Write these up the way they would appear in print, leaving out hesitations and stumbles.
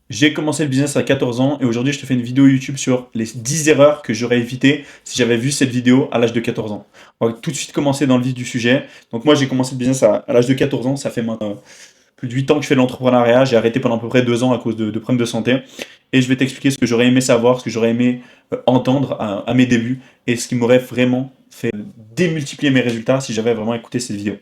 J'ai commencé le business à 14 ans et aujourd'hui je te fais une vidéo YouTube sur les 10 erreurs que j'aurais évitées si j'avais vu cette vidéo à l'âge de 14 ans. On va tout de suite commencer dans le vif du sujet. Donc moi j'ai commencé le business à l'âge de 14 ans, ça fait maintenant plus de 8 ans que je fais de l'entrepreneuriat, j'ai arrêté pendant à peu près 2 ans à cause de problèmes de santé. Et je vais t'expliquer ce que j'aurais aimé savoir, ce que j'aurais aimé entendre à mes débuts et ce qui m'aurait vraiment fait démultiplier mes résultats si j'avais vraiment écouté cette vidéo.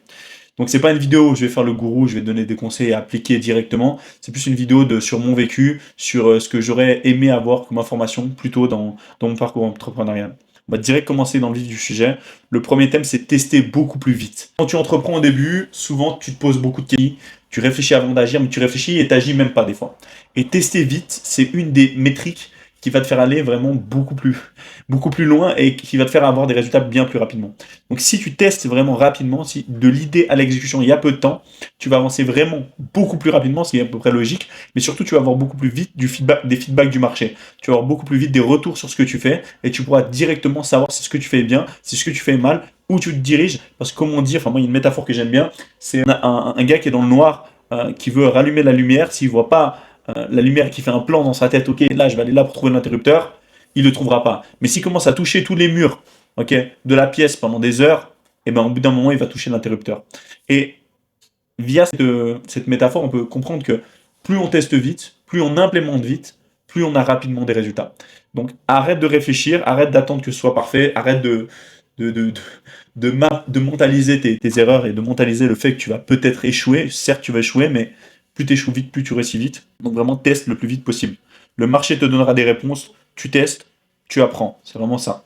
Donc c'est pas une vidéo où je vais faire le gourou, je vais te donner des conseils à appliquer directement. C'est plus une vidéo sur mon vécu, sur ce que j'aurais aimé avoir comme information plutôt dans mon parcours entrepreneurial. On va direct commencer dans le vif du sujet. Le premier thème, c'est tester beaucoup plus vite. Quand tu entreprends au début, souvent tu te poses beaucoup de questions, tu réfléchis avant d'agir, mais tu réfléchis et t'agis même pas des fois. Et tester vite, c'est une des métriques qui va te faire aller vraiment beaucoup plus loin et qui va te faire avoir des résultats bien plus rapidement. Donc si tu testes vraiment rapidement, si de l'idée à l'exécution il y a peu de temps, tu vas avancer vraiment beaucoup plus rapidement, ce qui est à peu près logique, mais surtout tu vas avoir beaucoup plus vite des feedbacks du marché. Tu vas avoir beaucoup plus vite des retours sur ce que tu fais et tu pourras directement savoir si ce que tu fais est bien, si ce que tu fais est mal, où tu te diriges. Parce que comme on dit, enfin moi il y a une métaphore que j'aime bien, c'est un gars qui est dans le noir, qui veut rallumer la lumière, s'il voit pas la lumière qui fait un plan dans sa tête, ok, là je vais aller là pour trouver l'interrupteur, il ne le trouvera pas. Mais s'il commence à toucher tous les murs, ok, de la pièce pendant des heures, et ben au bout d'un moment il va toucher l'interrupteur. Et via cette métaphore, on peut comprendre que plus on teste vite, plus on implémente vite, plus on a rapidement des résultats. Donc arrête de réfléchir, arrête d'attendre que ce soit parfait, arrête de, de, de mentaliser tes erreurs et de mentaliser le fait que tu vas peut-être échouer. Certes, tu vas échouer, mais plus tu échoues vite, plus tu réussis vite. Donc vraiment, teste le plus vite possible. Le marché te donnera des réponses, tu testes, tu apprends. C'est vraiment ça.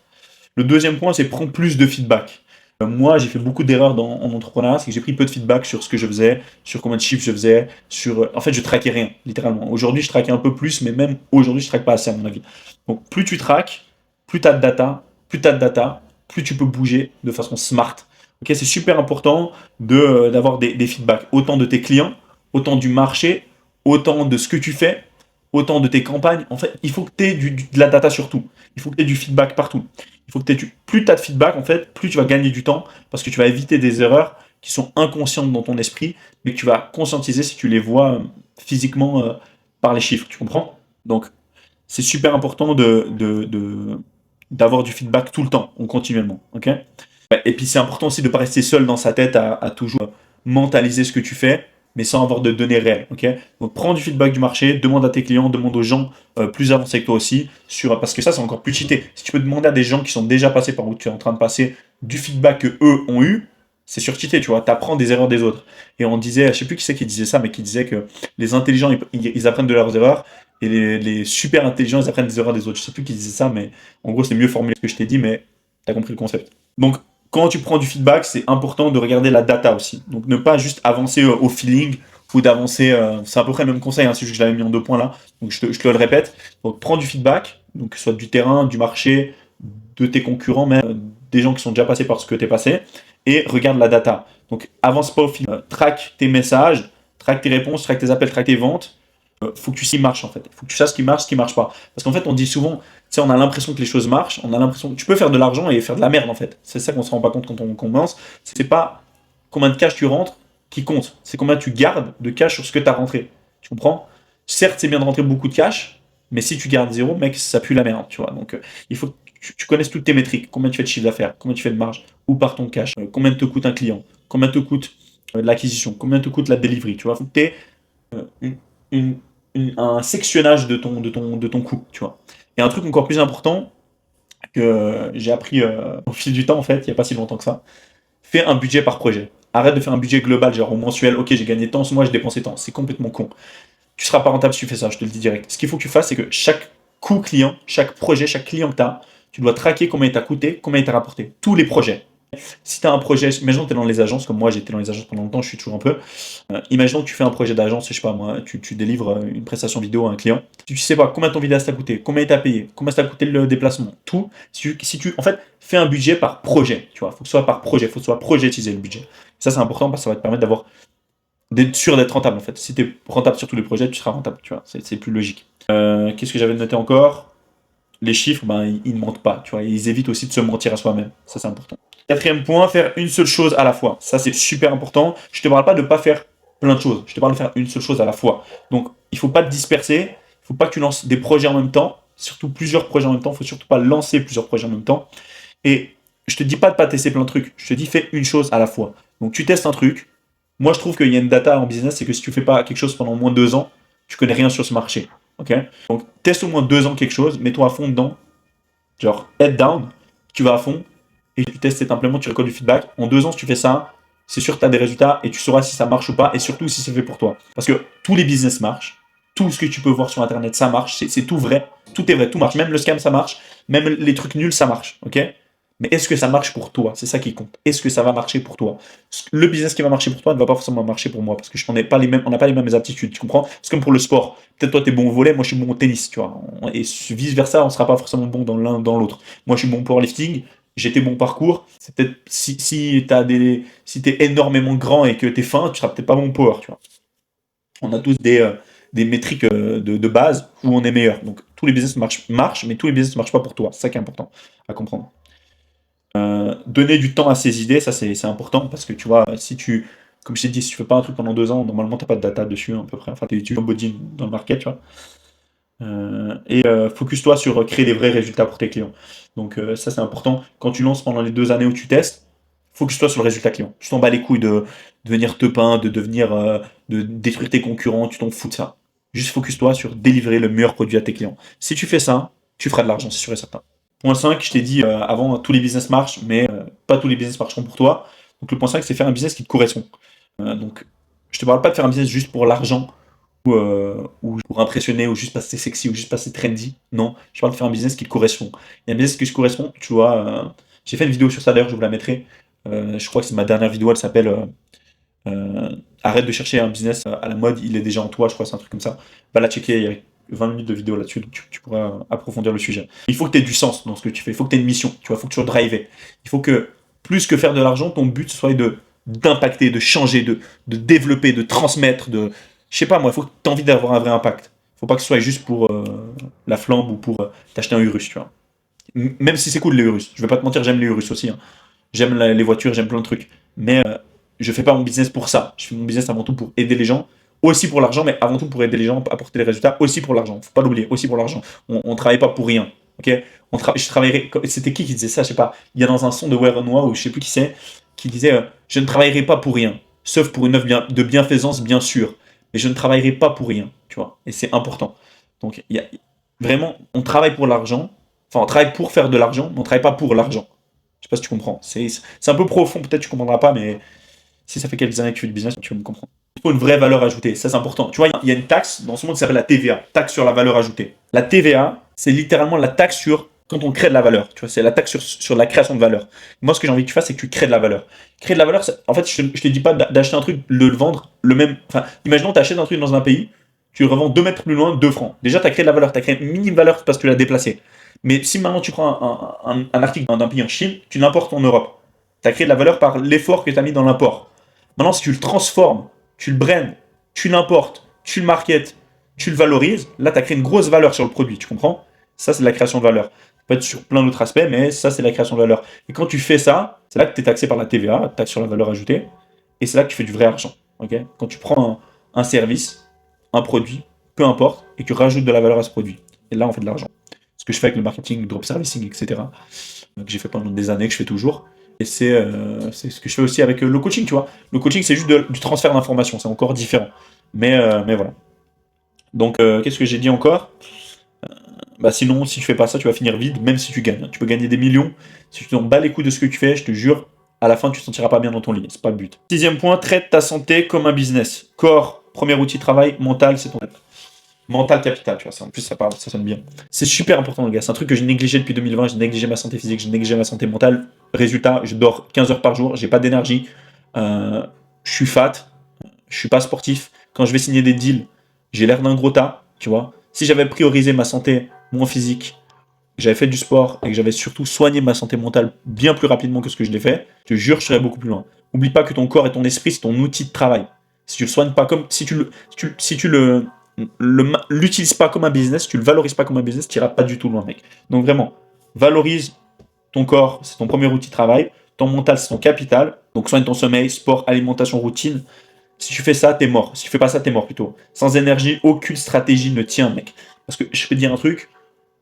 Le deuxième point, c'est prendre plus de feedback. Moi, j'ai fait beaucoup d'erreurs en entrepreneuriat, c'est que j'ai pris peu de feedback sur ce que je faisais, sur combien de chiffres je faisais, sur... En fait, je traquais rien, littéralement. Aujourd'hui, je traquais un peu plus, mais même aujourd'hui, je traque pas assez, à mon avis. Donc, plus tu traques, plus tu as de data, plus tu as de data, plus tu peux bouger de façon smart. Ok, c'est super important d'avoir des feedbacks, autant de tes clients, autant du marché, autant de ce que tu fais, autant de tes campagnes. En fait, il faut que tu aies de la data sur tout. Il faut que tu aies du feedback partout. Il faut que plus tu as de feedback, en fait, plus tu vas gagner du temps parce que tu vas éviter des erreurs qui sont inconscientes dans ton esprit, mais que tu vas conscientiser si tu les vois physiquement par les chiffres. Tu comprends? Donc, c'est super important d'avoir du feedback tout le temps, continuellement. Ok. Et puis, c'est important aussi de ne pas rester seul dans sa tête à toujours mentaliser ce que tu fais, mais sans avoir de données réelles. Ok. Donc, prends du feedback du marché, demande à tes clients, demande aux gens plus avancés que toi aussi, parce que ça, c'est encore plus cheaté. Si tu peux demander à des gens qui sont déjà passés par où tu es en train de passer du feedback que eux ont eu, c'est surcheaté, tu vois. Tu apprends des erreurs des autres. Et on disait, je sais plus qui c'est qui disait ça, mais qui disait que les intelligents, ils apprennent de leurs erreurs, et les super intelligents, ils apprennent des erreurs des autres. Je sais plus qui disait ça, mais en gros, c'est mieux formulé que ce que je t'ai dit, mais tu as compris le concept. Donc, quand tu prends du feedback, c'est important de regarder la data aussi. Donc, ne pas juste avancer au feeling ou d'avancer. C'est à peu près le même conseil, hein, c'est juste que je l'avais mis en deux points là. Donc, je te le répète. Donc, prends du feedback, donc que ce soit du terrain, du marché, de tes concurrents, même des gens qui sont déjà passés par ce que tu es passé, et regarde la data. Donc, avance pas au feeling. Traque tes messages, traque tes réponses, traque tes appels, traque tes ventes. Faut que tu s'y marches en fait. Faut que tu saches ce qui marche pas. Parce qu'en fait, on dit souvent, tu sais, on a l'impression que les choses marchent, on a l'impression que tu peux faire de l'argent et faire de la merde en fait. C'est ça qu'on se rend pas compte quand on commence. C'est pas combien de cash tu rentres qui compte, c'est combien tu gardes de cash sur ce que tu as rentré. Tu comprends? Certes, c'est bien de rentrer beaucoup de cash, mais si tu gardes zéro, mec, ça pue la merde, tu vois. Donc, il faut que tu connaisses toutes tes métriques. Combien tu fais de chiffre d'affaires, combien tu fais de marge, où part ton cash, combien te coûte un client, combien te coûte l'acquisition, combien te coûte la delivery, tu vois. Faut que tu aies une, une un sectionnage de ton coût, tu vois. Et un truc encore plus important que j'ai appris au fil du temps, en fait, il n'y a pas si longtemps que ça, fais un budget par projet. Arrête de faire un budget global, genre au mensuel, ok, j'ai gagné tant ce mois, j'ai dépensé tant. C'est complètement con. Tu seras pas rentable si tu fais ça, je te le dis direct. Ce qu'il faut que tu fasses, c'est que chaque coût client, chaque projet, chaque client que tu as, tu dois traquer combien il t'a coûté, combien il t'a rapporté. Tous les projets. Si tu as un projet, imaginons que tu es dans les agences, comme moi j'étais dans les agences pendant longtemps, je suis toujours un peu. Imaginons que tu fais un projet d'agence, je sais pas moi, tu délivres une prestation vidéo à un client. Si tu sais pas combien ton vidéo t'a coûté, combien il t'a payé, combien ça t'a coûté le déplacement, tout. En fait, fais un budget par projet, tu vois. Faut que ce soit par projet, faut que ce soit projetisé le budget. Ça c'est important parce que ça va te permettre d'être sûr d'être rentable en fait. Si tu es rentable sur tous les projets, tu seras rentable, tu vois. C'est plus logique. Qu'est-ce que j'avais noté encore? Les chiffres, ben, ils ne mentent pas, tu vois. Ils évitent aussi de se mentir à soi-même. Ça c'est important. Quatrième point, faire une seule chose à la fois. Ça, c'est super important. Je te parle pas de pas faire plein de choses. Je te parle de faire une seule chose à la fois. Donc, il faut pas te disperser. Faut pas que tu lances des projets en même temps, surtout plusieurs projets en même temps. Faut surtout pas lancer plusieurs projets en même temps. Et je te dis pas de pas tester plein de trucs. Je te dis fais une chose à la fois. Donc tu testes un truc. Moi, je trouve qu'il y a une data en business, c'est que si tu fais pas quelque chose pendant au moins 2 ans, tu connais rien sur ce marché. Ok. Donc teste au moins 2 ans quelque chose, mets-toi à fond dedans. Genre head down, tu vas à fond et tu testes et t'implémentes, tu récoltes du feedback. En 2 ans, si tu fais ça, c'est sûr que tu as des résultats et tu sauras si ça marche ou pas et surtout si c'est fait pour toi. Parce que tous les business marchent, tout ce que tu peux voir sur internet, ça marche, c'est tout vrai, tout est vrai, tout marche. Même le scam, ça marche, même les trucs nuls, ça marche, ok. Mais est-ce que ça marche pour toi? C'est ça qui compte. Est-ce que ça va marcher pour toi? Le business qui va marcher pour toi ne va pas forcément marcher pour moi parce que on n'a pas les mêmes aptitudes, tu comprends? C'est comme pour le sport. Peut-être toi, tu es bon au volley, moi je suis bon au tennis, tu vois. Et vice-versa, on ne sera pas forcément bon dans l'un dans l'autre. Moi je suis bon au powerlifting, j'étais bon parcours. C'est peut-être si t'es énormément grand et que t'es fin, tu seras peut-être pas bon power, tu vois. On a tous des métriques de base où on est meilleur. Donc tous les business marchent, mais tous les business ne marchent pas pour toi. C'est ça qui est important à comprendre. Donner du temps à ses idées, ça c'est important parce que tu vois, si tu, comme je t'ai dit, si tu fais pas un truc pendant 2 ans, normalement t'as pas de data dessus à peu près. Enfin, tu es body dans le market, tu vois. Focus-toi sur créer des vrais résultats pour tes clients. Donc ça c'est important. Quand tu lances pendant les 2 années où tu testes, focus-toi sur le résultat client. Tu t'en bats les couilles de devenir teupin, de détruire tes concurrents, tu t'en fous de ça. Juste focus-toi sur délivrer le meilleur produit à tes clients. Si tu fais ça, tu feras de l'argent, c'est sûr et certain. Point 5, je t'ai dit avant, tous les business marchent, mais pas tous les business marcheront pour toi. Donc le point 5, c'est faire un business qui te correspond. Donc je te parle pas de faire un business juste pour l'argent, ou pour impressionner, ou juste parce que c'est sexy, ou juste parce que c'est trendy. Non, je parle de faire un business qui te correspond. Il y a un business qui te correspond, tu vois. J'ai fait une vidéo sur ça d'ailleurs, je vous la mettrai. Je crois que c'est ma dernière vidéo, elle s'appelle Arrête de chercher un business à la mode, il est déjà en toi, je crois que c'est un truc comme ça. Va la checker, il y a 20 minutes de vidéo là-dessus, donc tu pourras approfondir le sujet. Il faut que tu aies du sens dans ce que tu fais, il faut que tu aies une mission, tu vois, il faut que tu sois drivé. Il faut que, plus que faire de l'argent, ton but soit d'impacter, de changer, de développer, de transmettre, je sais pas moi, il faut que tu aies envie d'avoir un vrai impact. Faut pas que ce soit juste pour la flambe ou pour t'acheter un Urus, tu vois. Même si c'est cool les Urus, je vais pas te mentir, j'aime les Urus aussi, hein. J'aime les voitures, j'aime plein de trucs. Mais je fais pas mon business pour ça. Je fais mon business avant tout pour aider les gens, aussi pour l'argent, mais avant tout pour aider les gens, apporter des résultats, aussi pour l'argent. Faut pas l'oublier, aussi pour l'argent. On travaille pas pour rien, ok. Je travaillerai. C'était qui disait ça? Je sais pas. Il y a dans un son de Werenoi ou je sais plus qui c'est qui disait je ne travaillerai pas pour rien, sauf pour une œuvre de bienfaisance, bien sûr, mais je ne travaillerai pas pour rien, tu vois. Et c'est important. Donc il y a vraiment, on travaille pour l'argent. Enfin, on travaille pour faire de l'argent, mais on travaille pas pour l'argent. Je sais pas si tu comprends. C'est un peu profond, peut-être tu comprendras pas, mais si ça fait quelques années que tu fais du business, tu vas me comprendre. Il faut une vraie valeur ajoutée, ça c'est important. Tu vois, il y a une taxe dans ce monde qui s'appelle la TVA, taxe sur la valeur ajoutée. La TVA, c'est littéralement la taxe sur quand on crée de la valeur. Tu vois, c'est la taxe sur la création de valeur. Moi, ce que j'ai envie que tu fasses, c'est que tu crées de la valeur. Créer de la valeur, en fait, je te dis pas d'acheter un truc, le vendre le même. Enfin, imaginons, tu achètes un truc dans un pays, tu le revends 2 mètres plus loin, 2 francs. Déjà, tu as créé de la valeur, tu as créé une minime valeur parce que tu l'as déplacé. Mais si maintenant tu prends un article d'un pays en Chine, tu l'importes en Europe. Tu as créé de la valeur par l'effort que tu as mis dans l'import. Maintenant, si tu le transformes, tu le brands, tu l'importes, tu le marketes, tu le valorises, là, tu as créé une grosse valeur sur le produit, tu comprends? Ça, c'est de la création de valeur. Ça peut être sur plein d'autres aspects, mais ça, c'est la création de valeur. Et quand tu fais ça, c'est là que tu es taxé par la TVA, taxe sur la valeur ajoutée, et c'est là que tu fais du vrai argent. Okay, quand tu prends un service, un produit, peu importe, et que tu rajoutes de la valeur à ce produit. Et là, on fait de l'argent. Ce que je fais avec le marketing, le drop servicing, etc. Que j'ai fait pendant des années, que je fais toujours. Et c'est ce que je fais aussi avec le coaching, tu vois. Le coaching, c'est juste du transfert d'informations, c'est encore différent. Mais voilà. Donc, qu'est-ce que j'ai dit encore? Bah sinon, si tu fais pas ça, tu vas finir vide, même si tu gagnes. Tu peux gagner des millions. Si tu t'en bats les couilles de ce que tu fais, je te jure, à la fin, tu te sentiras pas bien dans ton lit. C'est pas le but. 6e point, traite ta santé comme un business. Corps, premier outil de travail. Mental, c'est ton mental capital, tu vois. En plus, ça parle, ça sonne bien. C'est super important, les gars. C'est un truc que j'ai négligé depuis 2020. J'ai négligé ma santé physique, j'ai négligé ma santé mentale. Résultat, je dors 15 heures par jour, j'ai pas d'énergie. Je suis fat, je suis pas sportif. Quand je vais signer des deals, j'ai l'air d'un gros tas, tu vois. Si j'avais priorisé ma santé, mon physique, que j'avais fait du sport et que j'avais surtout soigné ma santé mentale bien plus rapidement que ce que je l'ai fait, je te jure, je serais beaucoup plus loin. Oublie pas que ton corps et ton esprit, c'est ton outil de travail. Si tu le soignes pas comme, si tu l'utilises pas comme un business, si tu le valorises pas comme un business, tu iras pas du tout loin, mec. Donc vraiment, valorise ton corps, c'est ton premier outil de travail. Ton mental, c'est ton capital. Donc soigne ton sommeil, sport, alimentation, routine. Si tu fais ça, t'es mort. Si tu fais pas ça, t'es mort plutôt. Sans énergie, aucune stratégie ne tient, mec. Parce que je peux te dire un truc,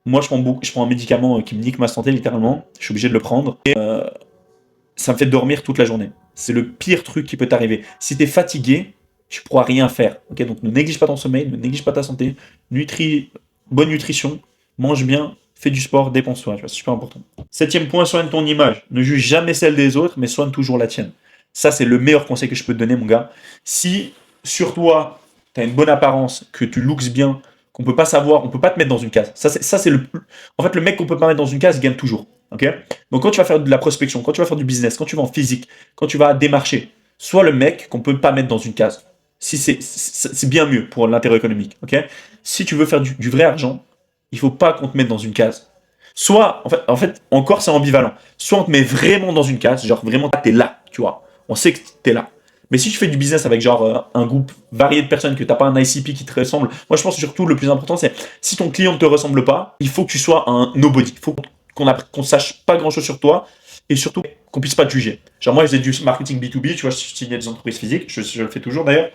moi je prends un médicament qui me nique ma santé littéralement, je suis obligé de le prendre, et ça me fait dormir toute la journée. C'est le pire truc qui peut t'arriver. Si t'es fatigué, tu pourras rien faire. Ok, donc ne néglige pas ton sommeil, ne néglige pas ta santé, bonne nutrition, mange bien, fais du sport, dépense-toi, tu vois, c'est super important. Septième point, soigne ton image. Ne juge jamais celle des autres, mais soigne toujours la tienne. Ça, c'est le meilleur conseil que je peux te donner, mon gars. Si sur toi, tu as une bonne apparence, que tu looks bien, qu'on peut pas savoir, on peut pas te mettre dans une case. Ça, c'est en fait, le mec qu'on peut pas mettre dans une case gagne toujours. Ok. Donc, quand tu vas faire de la prospection, quand tu vas faire du business, quand tu vas en physique, quand tu vas démarcher, sois le mec qu'on peut pas mettre dans une case. Si c'est bien mieux pour l'intérêt économique. Ok. Si tu veux faire du vrai argent, il faut pas qu'on te mette dans une case. Soit, en fait, encore c'est ambivalent. Soit on te met vraiment dans une case, genre vraiment t'es là, tu vois. On sait que t'es là. Mais si tu fais du business avec genre un groupe varié de personnes, que t'as pas un ICP qui te ressemble, moi je pense que surtout le plus important c'est si ton client ne te ressemble pas, il faut que tu sois un nobody. Il faut qu'on sache pas grand chose sur toi et surtout qu'on puisse pas te juger. Genre moi je faisais du marketing B2B, tu vois, je signais des entreprises physiques, je le fais toujours d'ailleurs.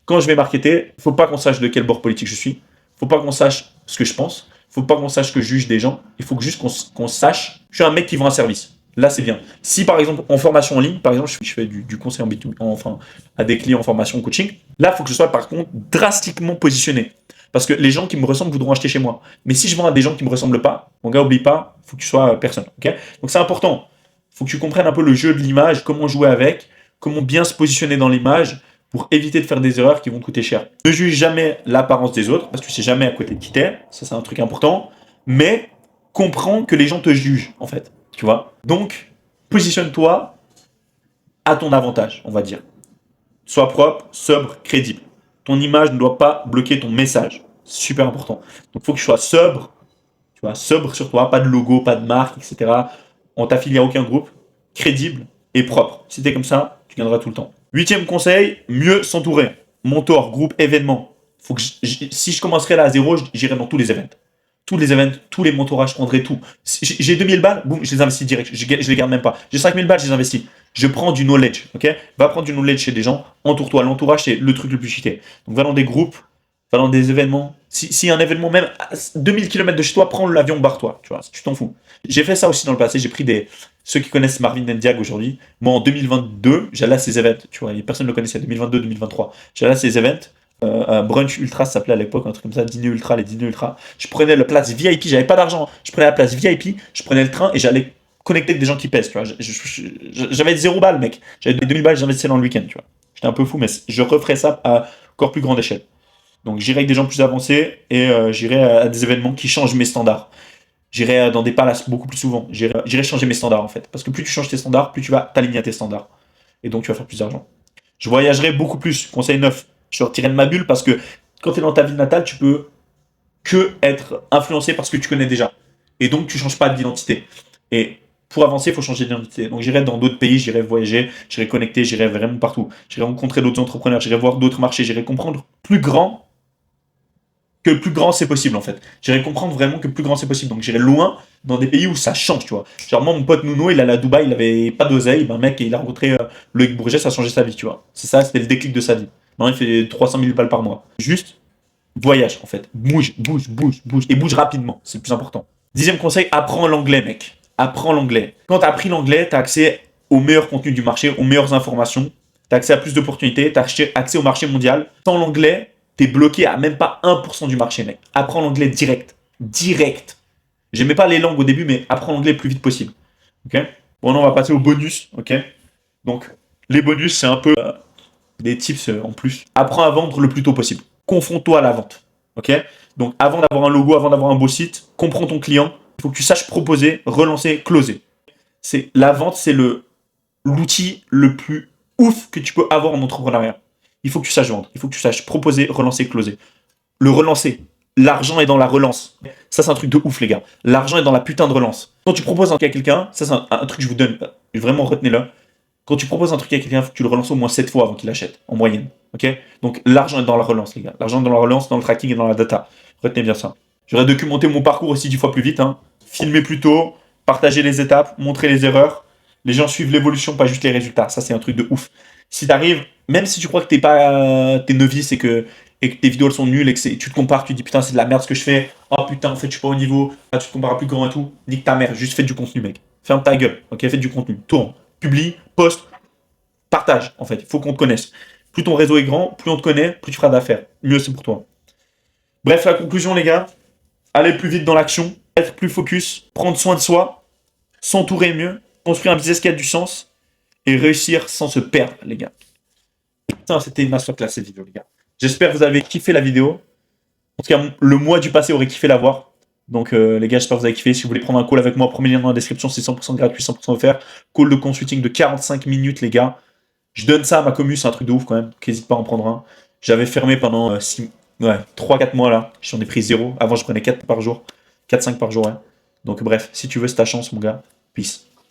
Quand je vais marketer, faut pas qu'on sache de quel bord politique je suis, faut pas qu'on sache ce que je pense, faut pas qu'on sache que je juge des gens, il faut juste qu'on sache, je suis un mec qui vend un service. Là, c'est bien. Si par exemple, en formation en ligne, par exemple, je fais du conseil en B2B, enfin, à des clients en formation coaching, là, il faut que je sois par contre drastiquement positionné. Parce que les gens qui me ressemblent voudront acheter chez moi. Mais si je vends à des gens qui ne me ressemblent pas, mon gars, oublie pas, il faut que tu sois personne. Okay, donc c'est important. Il faut que tu comprennes un peu le jeu de l'image, comment jouer avec, comment bien se positionner dans l'image pour éviter de faire des erreurs qui vont te coûter cher. Ne juge jamais l'apparence des autres, parce que tu sais jamais à côté de qui t'es, ça c'est un truc important, mais comprends que les gens te jugent, en fait. Tu vois. Donc, positionne-toi à ton avantage, on va dire. Sois propre, sobre, crédible. Ton image ne doit pas bloquer ton message. C'est super important. Donc, il faut que tu sois sobre, tu vois, sobre sur toi, pas de logo, pas de marque, etc. On t'affilie à aucun groupe, crédible et propre. Si t'es comme ça, tu gagneras tout le temps. Huitième conseil, mieux s'entourer. Mentor, groupe, événement. Faut que si je commencerais là à zéro, j'irais dans tous les événements. Tous les événements, tous les mentorages, je prendrai tout. J'ai 2000 balles, boum, je les investis direct. Je les garde même pas. J'ai 5000 balles, je les investis. Je prends du knowledge, ok. Va prendre du knowledge chez des gens, entoure-toi. L'entourage, c'est le truc le plus cheaté. Donc va dans des groupes, va dans des événements. Si un événement, même à 2000 km de chez toi, prends l'avion, barre-toi. Tu vois, tu t'en fous. J'ai fait ça aussi dans le passé. J'ai pris ceux qui connaissent Marvin Nendiag aujourd'hui. Moi, en 2022, j'allais à ces événements. Tu vois, personne ne le connaissait. 2022-2023. J'allais à ces événements. Un brunch ultra, ça s'appelait à l'époque, un truc comme ça, dîner ultra, les dîners ultra. Je prenais la place VIP, j'avais pas d'argent, je prenais la place VIP, je prenais le train et j'allais connecter avec des gens qui pèsent, tu vois. J'avais 0 balles, mec. J'avais 2000 balles, j'investissais dans le week-end, tu vois. J'étais un peu fou, mais je referais ça à encore plus grande échelle. Donc j'irai avec des gens plus avancés et j'irai à des événements qui changent mes standards. J'irai dans des palaces beaucoup plus souvent. J'irai changer mes standards en fait. Parce que plus tu changes tes standards, plus tu vas t'aligner à tes standards. Et donc tu vas faire plus d'argent. Je voyagerai beaucoup plus. Conseil 9. Je sortirai de ma bulle parce que quand tu es dans ta ville natale, tu peux que être influencé par ce que tu connais déjà. Et donc, tu ne changes pas d'identité. Et pour avancer, il faut changer d'identité. Donc, j'irai dans d'autres pays, j'irai voyager, j'irai connecter, j'irai vraiment partout. J'irai rencontrer d'autres entrepreneurs, j'irai voir d'autres marchés, j'irai comprendre plus grand que plus grand c'est possible en fait. J'irai comprendre vraiment que plus grand c'est possible. Donc, j'irai loin dans des pays où ça change, tu vois. Genre, moi, mon pote Nuno, il allait à Dubaï, il avait pas d'oseille. Ben, mec, il a rencontré Loïc Bourget, ça a changé sa vie, tu vois. C'est ça, c'était le déclic de sa vie. Maintenant, il fait 300 000 balles par mois. Juste, voyage, en fait. Bouge, bouge, bouge, bouge. Et bouge rapidement. C'est le plus important. Dixième conseil, apprends l'anglais, mec. Apprends l'anglais. Quand tu as appris l'anglais, tu as accès au meilleur contenu du marché, aux meilleures informations. Tu as accès à plus d'opportunités. Tu as accès au marché mondial. Sans l'anglais, tu es bloqué à même pas 1% du marché, mec. Apprends l'anglais direct. Direct. J'aimais pas les langues au début, mais apprends l'anglais le plus vite possible. Ok. Bon, on va passer au bonus. Ok. Donc, les bonus, c'est un peu des tips en plus. Apprends à vendre le plus tôt possible. Confronte-toi à la vente. Ok. Donc, avant d'avoir un logo, avant d'avoir un beau site, comprends ton client. Il faut que tu saches proposer, relancer, closer. La vente, c'est l'outil le plus ouf que tu peux avoir en entrepreneuriat. Il faut que tu saches vendre. Il faut que tu saches proposer, relancer, closer. Le relancer. L'argent est dans la relance. Ça, c'est un truc de ouf, les gars. L'argent est dans la putain de relance. Quand tu proposes un truc à quelqu'un, ça, c'est un truc que je vous donne. Vraiment, retenez-le. Quand tu proposes un truc à quelqu'un, il faut que tu le relances au moins 7 fois avant qu'il achète, en moyenne. Ok. Donc, l'argent est dans la relance, les gars. L'argent est dans la relance, dans le tracking et dans la data. Retenez bien ça. J'aurais documenté mon parcours aussi 10 fois plus vite. Filmer plus tôt, partager les étapes, montrer les erreurs. Les gens suivent l'évolution, pas juste les résultats. Ça, c'est un truc de ouf. Si t'arrives, même si tu crois que t'es novice et que et que tes vidéos elles sont nulles et que tu te compares, tu te dis putain c'est de la merde ce que je fais, oh putain en fait je suis pas au niveau, ah, tu te compares à plus grand et tout, nique ta mère, juste fais du contenu mec. Ferme ta gueule, ok, fais du contenu, tourne, publie, poste, partage en fait, il faut qu'on te connaisse. Plus ton réseau est grand, plus on te connaît, plus tu feras d'affaires. Mieux c'est pour toi. Bref, la conclusion les gars, aller plus vite dans l'action, être plus focus, prendre soin de soi, s'entourer mieux, construire un business qui a du sens et réussir sans se perdre les gars. Putain, c'était une masterclass cette vidéo les gars. J'espère que vous avez kiffé la vidéo. En tout cas, le mois du passé aurait kiffé la voir. Donc les gars, j'espère que vous avez kiffé. Si vous voulez prendre un call avec moi, premier lien dans la description, c'est 100% gratuit, 100% offert. Call de consulting de 45 minutes les gars. Je donne ça à ma commu, c'est un truc de ouf quand même. Donc n'hésite pas à en prendre un. J'avais fermé pendant 3-4 mois là. J'en ai pris 0. Avant, je prenais 4 par jour. 4-5 par jour, ouais. Donc bref, si tu veux, c'est ta chance mon gars. Peace.